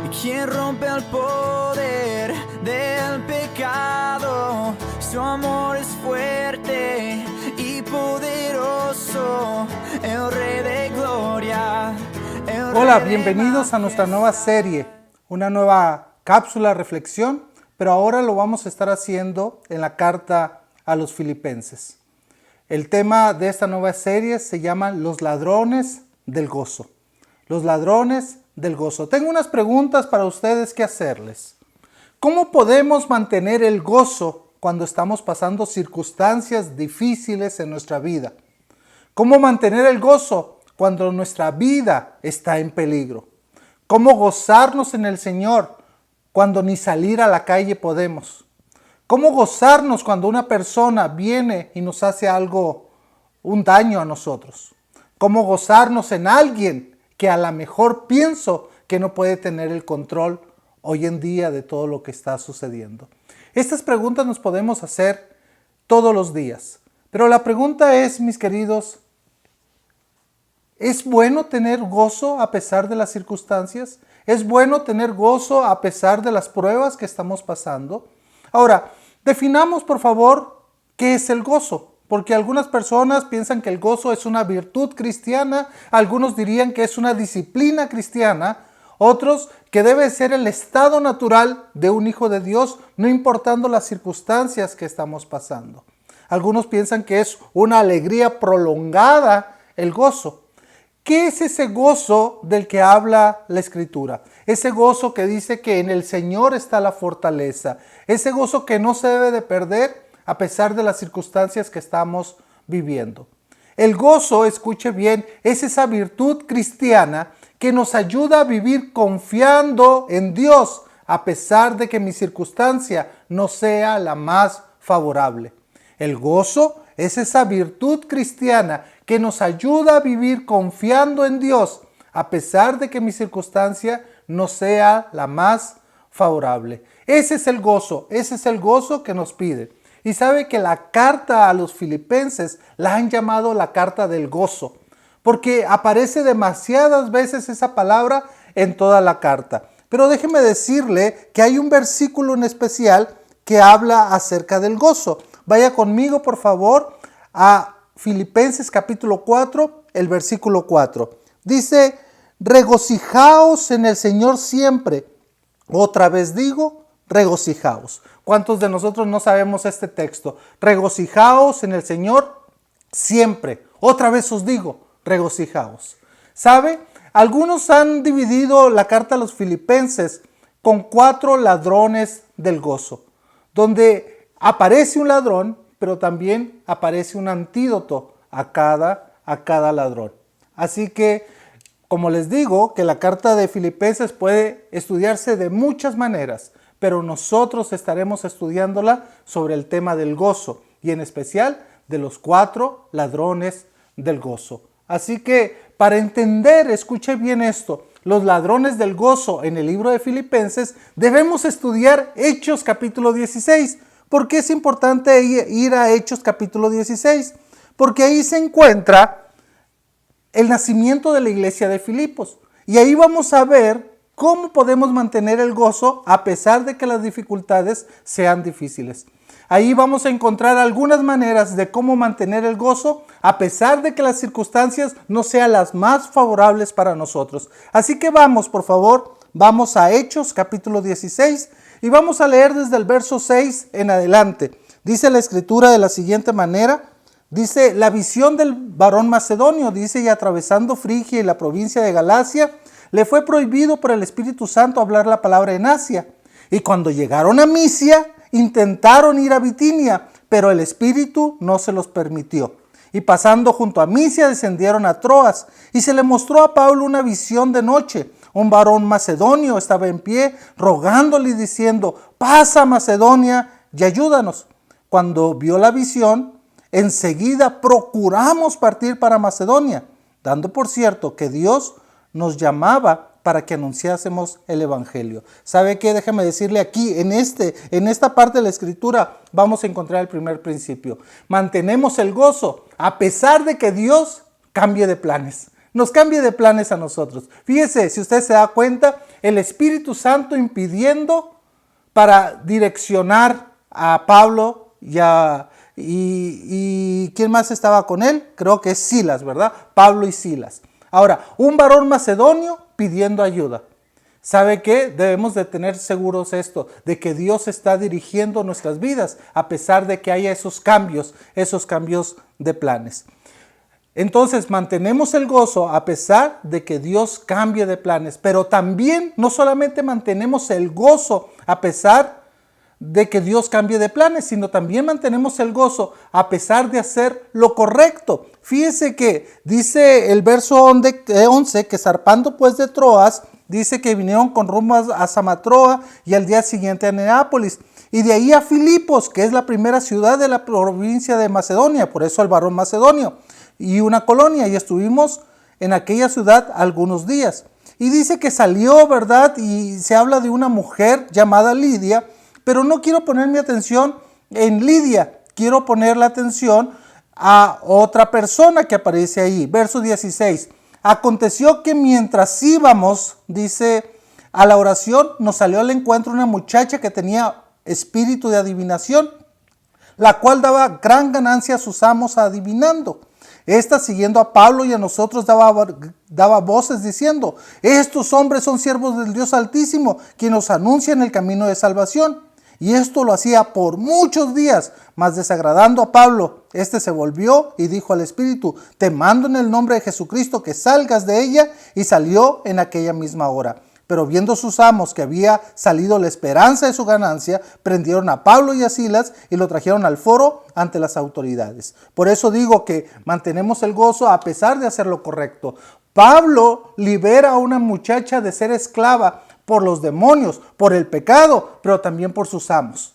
quien rompe el poder del pecado. Su amor es fuerte y poderoso, el Rey de Gloria. Hola, bienvenidos a nuestra nueva serie, una nueva cápsula reflexión, pero ahora lo vamos a estar haciendo en la carta a los Filipenses. El tema de esta nueva serie se llama Los ladrones del gozo. Los ladrones del gozo. Tengo unas preguntas para ustedes que hacerles. ¿Cómo podemos mantener el gozo cuando estamos pasando circunstancias difíciles en nuestra vida? ¿Cómo mantener el gozo cuando nuestra vida está en peligro? ¿Cómo gozarnos en el Señor cuando ni salir a la calle podemos? ¿Cómo gozarnos cuando una persona viene y nos hace un daño a nosotros? ¿Cómo gozarnos en alguien que a lo mejor pienso que no puede tener el control hoy en día de todo lo que está sucediendo? Estas preguntas nos podemos hacer todos los días. Pero la pregunta es, mis queridos, ¿es bueno tener gozo a pesar de las circunstancias? ¿Es bueno tener gozo a pesar de las pruebas que estamos pasando? Ahora, definamos por favor qué es el gozo. Porque algunas personas piensan que el gozo es una virtud cristiana, algunos dirían que es una disciplina cristiana, otros que debe ser el estado natural de un hijo de Dios, no importando las circunstancias que estamos pasando. Algunos piensan que es una alegría prolongada el gozo. ¿Qué es ese gozo del que habla la Escritura? Ese gozo que dice que en el Señor está la fortaleza, ese gozo que no se debe de perder a pesar de las circunstancias que estamos viviendo. El gozo, escuche bien, es esa virtud cristiana que nos ayuda a vivir confiando en Dios a pesar de que mi circunstancia no sea la más favorable. El gozo es esa virtud cristiana que nos ayuda a vivir confiando en Dios a pesar de que mi circunstancia no sea la más favorable. Ese es el gozo que nos pide. Y sabe que la carta a los Filipenses la han llamado la carta del gozo, porque aparece demasiadas veces esa palabra en toda la carta. Pero déjeme decirle que hay un versículo en especial que habla acerca del gozo. Vaya conmigo, por favor, a Filipenses capítulo 4, el versículo 4. Dice, regocijaos en el Señor siempre. Otra vez digo, regocijaos. ¿Cuántos de nosotros no sabemos este texto? Regocijaos en el Señor siempre. Otra vez os digo, regocijaos. ¿Sabe? Algunos han dividido la carta a los Filipenses con 4 ladrones del gozo, donde aparece un ladrón, pero también aparece un antídoto a cada ladrón. Así que, como les digo, que la carta de Filipenses puede estudiarse de muchas maneras, pero nosotros estaremos estudiándola sobre el tema del gozo y en especial de los 4 ladrones del gozo. Así que para entender, escuche bien esto, los ladrones del gozo en el libro de Filipenses, debemos estudiar Hechos capítulo 16. ¿Por qué es importante ir a Hechos capítulo 16? Porque ahí se encuentra el nacimiento de la iglesia de Filipos. Y ahí vamos a ver cómo podemos mantener el gozo a pesar de que las dificultades sean difíciles. Ahí vamos a encontrar algunas maneras de cómo mantener el gozo a pesar de que las circunstancias no sean las más favorables para nosotros. Así que vamos, por favor, vamos a Hechos capítulo 16 y vamos a leer desde el verso 6 en adelante. Dice la Escritura de la siguiente manera. Dice, la visión del varón macedonio, dice, y atravesando Frigia y la provincia de Galacia, le fue prohibido por el Espíritu Santo hablar la palabra en Asia. Y cuando llegaron a Misia, intentaron ir a Bitinia, pero el Espíritu no se los permitió. Y pasando junto a Misia, descendieron a Troas. Y se le mostró a Pablo una visión de noche. Un varón macedonio estaba en pie, rogándole y diciendo, pasa a Macedonia y ayúdanos. Cuando vio la visión, enseguida procuramos partir para Macedonia, dando por cierto que Dios nos llamaba para que anunciásemos el evangelio. ¿Sabe qué? Déjame decirle aquí, en esta parte de la Escritura, vamos a encontrar el primer principio. Mantenemos el gozo, a pesar de que Dios cambie de planes. Nos cambie de planes a nosotros. Fíjese, si usted se da cuenta, el Espíritu Santo impidiendo para direccionar a Pablo y ¿quién más estaba con él? Creo que es Silas, ¿verdad? Pablo y Silas. Ahora, un varón macedonio pidiendo ayuda. ¿Sabe qué? Debemos de tener seguros esto, de que Dios está dirigiendo nuestras vidas a pesar de que haya esos cambios de planes. Entonces mantenemos el gozo a pesar de que Dios cambie de planes, pero también no solamente mantenemos el gozo a pesar de que Dios cambie de planes, sino también mantenemos el gozo a pesar de hacer lo correcto. Fíjese que dice el verso 11 que zarpando pues de Troas, dice que vinieron con rumbo a Samatroa y al día siguiente a Neápolis. Y de ahí a Filipos, que es la primera ciudad de la provincia de Macedonia, por eso el varón macedonio, y una colonia, y estuvimos en aquella ciudad algunos días. Y dice que salió, ¿verdad? Y se habla de una mujer llamada Lidia, pero no quiero poner mi atención en Lidia, quiero poner la atención a otra persona que aparece ahí. Verso 16. Aconteció que mientras íbamos, dice, a la oración, nos salió al encuentro una muchacha que tenía espíritu de adivinación, la cual daba gran ganancia a sus amos adivinando. Esta, siguiendo a Pablo y a nosotros, daba voces diciendo: estos hombres son siervos del Dios Altísimo, quien nos anuncia en el camino de salvación. Y esto lo hacía por muchos días, mas desagradando a Pablo, este se volvió y dijo al espíritu: te mando en el nombre de Jesucristo que salgas de ella, y salió en aquella misma hora. Pero viendo sus amos que había salido la esperanza de su ganancia, prendieron a Pablo y a Silas y lo trajeron al foro ante las autoridades. Por eso digo que mantenemos el gozo a pesar de hacer lo correcto. Pablo libera a una muchacha de ser esclava por los demonios, por el pecado, pero también por sus amos,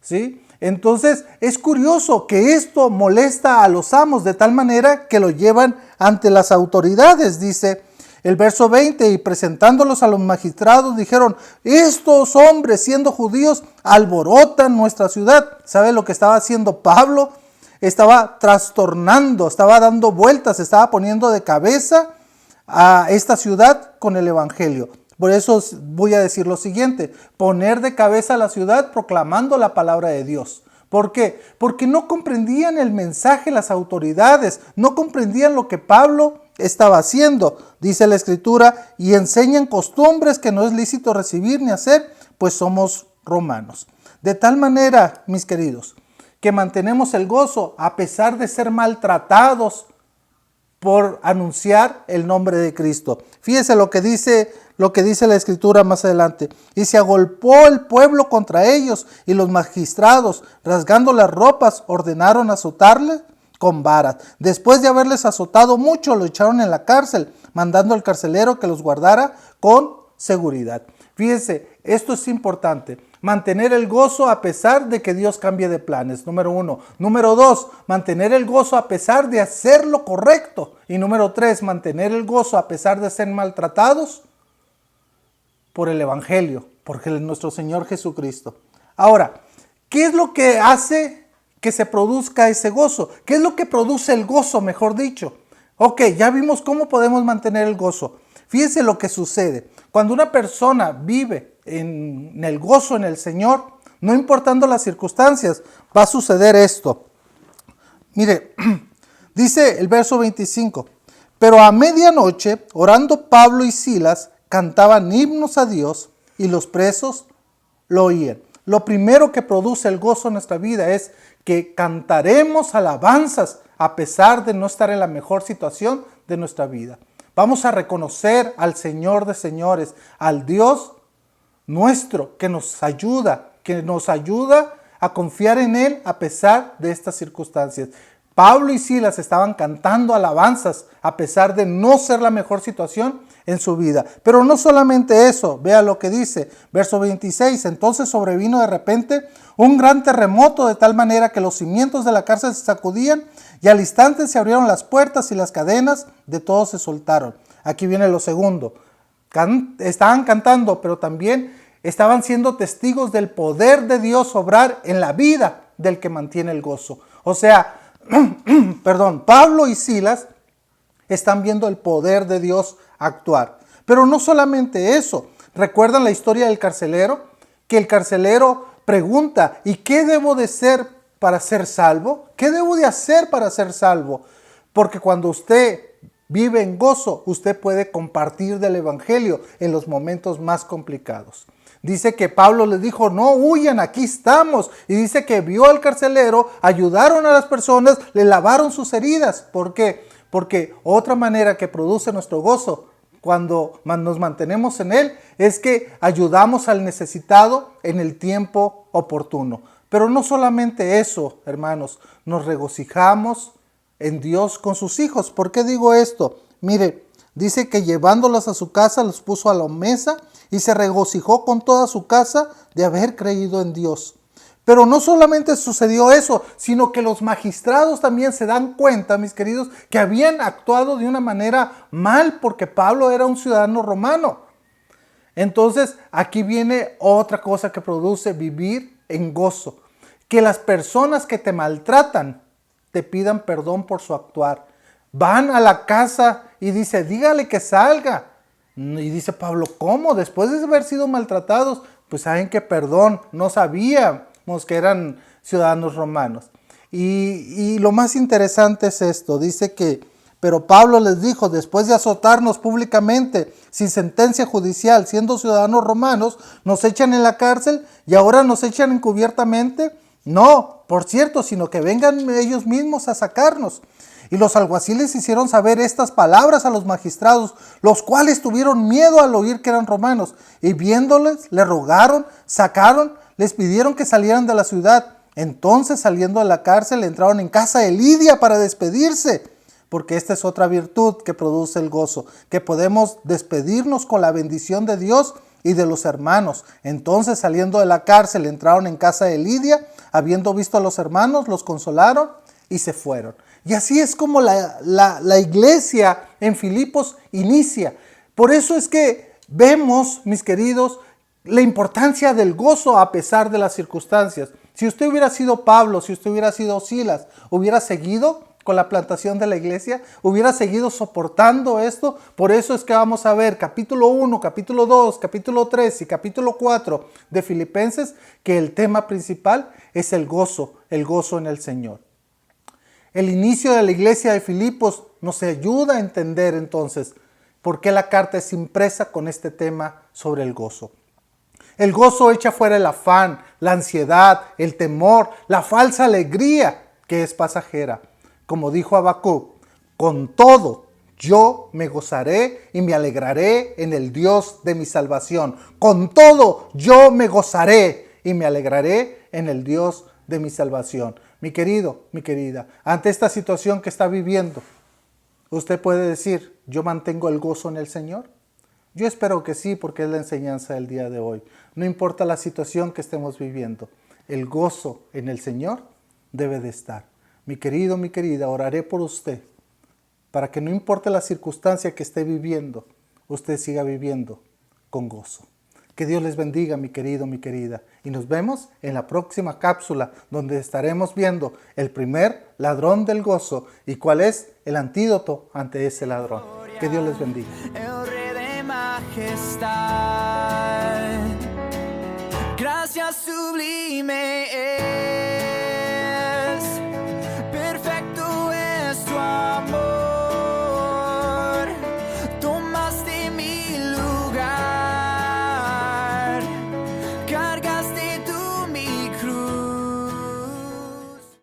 ¿sí? Entonces es curioso que esto molesta a los amos de tal manera que lo llevan ante las autoridades. Dice el verso 20, y presentándolos a los magistrados dijeron: estos hombres, siendo judíos, alborotan nuestra ciudad. ¿Sabe lo que estaba haciendo Pablo? Estaba trastornando, estaba dando vueltas, estaba poniendo de cabeza a esta ciudad con el evangelio. Por eso voy a decir lo siguiente: poner de cabeza a la ciudad proclamando la palabra de Dios. ¿Por qué? Porque no comprendían el mensaje las autoridades, no comprendían lo que Pablo estaba haciendo. Dice la Escritura: y enseñan costumbres que no es lícito recibir ni hacer, pues somos romanos. De tal manera, mis queridos, que mantenemos el gozo a pesar de ser maltratados por anunciar el nombre de Cristo. Fíjese lo que dice la Escritura más adelante. Y se agolpó el pueblo contra ellos, y los magistrados, rasgando las ropas, ordenaron azotarle con varas. Después de haberles azotado mucho, lo echaron en la cárcel, mandando al carcelero que los guardara con seguridad. Fíjese, esto es importante. Mantener el gozo a pesar de que Dios cambie de planes, número 1. Número 2, mantener el gozo a pesar de hacer lo correcto. Y número 3, mantener el gozo a pesar de ser maltratados por el evangelio, por nuestro Señor Jesucristo. Ahora, ¿qué es lo que hace que se produzca ese gozo? ¿Qué es lo que produce el gozo, mejor dicho? Ok, ya vimos cómo podemos mantener el gozo. Fíjese lo que sucede. Cuando una persona vive en el gozo en el Señor, no importando las circunstancias, va a suceder esto. Mire, dice el verso 25: pero a medianoche, orando Pablo y Silas, cantaban himnos a Dios, y los presos lo oían. Lo primero que produce el gozo en nuestra vida es que cantaremos alabanzas a pesar de no estar en la mejor situación de nuestra vida. Vamos a reconocer al Señor de señores, al Dios nuestro, que nos ayuda a confiar en Él a pesar de estas circunstancias. Pablo y Silas estaban cantando alabanzas a pesar de no ser la mejor situación en su vida. Pero no solamente eso, vea lo que dice, verso 26, entonces sobrevino de repente un gran terremoto de tal manera que los cimientos de la cárcel se sacudían, y al instante se abrieron las puertas y las cadenas de todos se soltaron. Aquí viene lo segundo. Estaban cantando, pero también estaban siendo testigos del poder de Dios obrar en la vida del que mantiene el gozo. O sea, Pablo y Silas están viendo el poder de Dios actuar. Pero no solamente eso, ¿Recuerdan la historia del carcelero? Que el carcelero pregunta, ¿y qué debo de ser para ser salvo? ¿Qué debo de hacer para ser salvo? Porque cuando usted vive en gozo, usted puede compartir del evangelio en los momentos más complicados. Dice que Pablo les dijo, no huyan, aquí estamos. Y dice que vio al carcelero, ayudaron a las personas, le lavaron sus heridas. ¿Por qué? Porque otra manera que produce nuestro gozo cuando nos mantenemos en él es que ayudamos al necesitado en el tiempo oportuno. Pero no solamente eso, hermanos, nos regocijamos en Dios con sus hijos. ¿Por qué digo esto? Mire, dice que llevándolos a su casa los puso a la mesa y se regocijó con toda su casa de haber creído en Dios. Pero no solamente sucedió eso, sino que los magistrados también se dan cuenta, mis queridos, que habían actuado de una manera mal porque Pablo era un ciudadano romano. Entonces, aquí viene otra cosa que produce vivir en gozo. Que las personas que te maltratan te pidan perdón por su actuar. Van a la casa y dice, dígale que salga. Y dice Pablo, ¿cómo? Después de haber sido maltratados, pues saben que perdón, no sabíamos que eran ciudadanos romanos. Y lo más interesante es esto, dice que, pero Pablo les dijo, después de azotarnos públicamente, sin sentencia judicial, siendo ciudadanos romanos, nos echan en la cárcel y ahora nos echan encubiertamente. No, por cierto, sino que vengan ellos mismos a sacarnos. Y los alguaciles hicieron saber estas palabras a los magistrados, los cuales tuvieron miedo al oír que eran romanos. Y viéndoles, le rogaron, sacaron, les pidieron que salieran de la ciudad. Entonces, saliendo de la cárcel, entraron en casa de Lidia para despedirse. Porque esta es otra virtud que produce el gozo, que podemos despedirnos con la bendición de Dios y de los hermanos. Entonces, saliendo de la cárcel, entraron en casa de Lidia, habiendo visto a los hermanos, los consolaron y se fueron. Y así es como la iglesia en Filipos inicia. Por eso es que vemos, mis queridos, la importancia del gozo a pesar de las circunstancias. Si usted hubiera sido Pablo, si usted hubiera sido Silas, hubiera seguido con la plantación de la iglesia, hubiera seguido soportando esto. Por eso es que vamos a ver capítulo 1, capítulo 2, capítulo 3 y capítulo 4 de Filipenses, que el tema principal es el gozo en el Señor. El inicio de la iglesia de Filipos nos ayuda a entender entonces por qué la carta es impresa con este tema sobre el gozo. El gozo echa fuera el afán, la ansiedad, el temor, la falsa alegría que es pasajera. Como dijo Habacuc, con todo yo me gozaré y me alegraré en el Dios de mi salvación. Con todo yo me gozaré y me alegraré en el Dios de mi salvación. Mi querido, mi querida, ante esta situación que está viviendo, ¿usted puede decir, yo mantengo el gozo en el Señor? Yo espero que sí, porque es la enseñanza del día de hoy. No importa la situación que estemos viviendo, el gozo en el Señor debe de estar. Mi querido, mi querida, oraré por usted, para que no importe la circunstancia que esté viviendo, usted siga viviendo con gozo. Que Dios les bendiga, mi querido, mi querida. Y nos vemos en la próxima cápsula, donde estaremos viendo el primer ladrón del gozo y cuál es el antídoto ante ese ladrón. Que Dios les bendiga. El Rey de majestad, gracias sublime.